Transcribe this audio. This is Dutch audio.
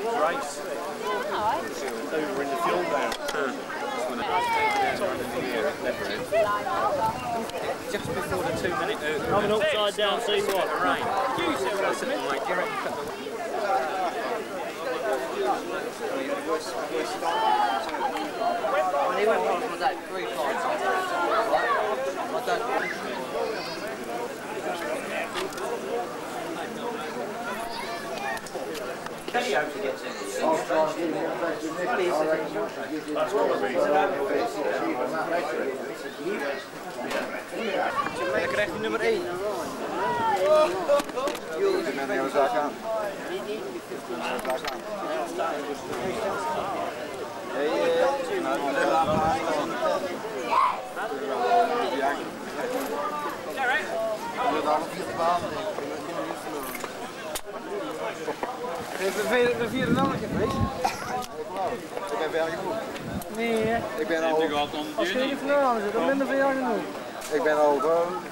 race. Over in the fuel down. Just before the 2 minute hurdle. I'm an upside down, see what? Rain. When he went past my dad 3 times, Kelly hopes he gets in. That's got to be. Dan krijgt hij nummer 1. Ik ben de hele zaak aan. We vieren dan nog een feest. Ik ben ver genoeg. Nee, ik ben al. als je niet verloren zit, dan ben je ver genoeg. Ik ben al gewoon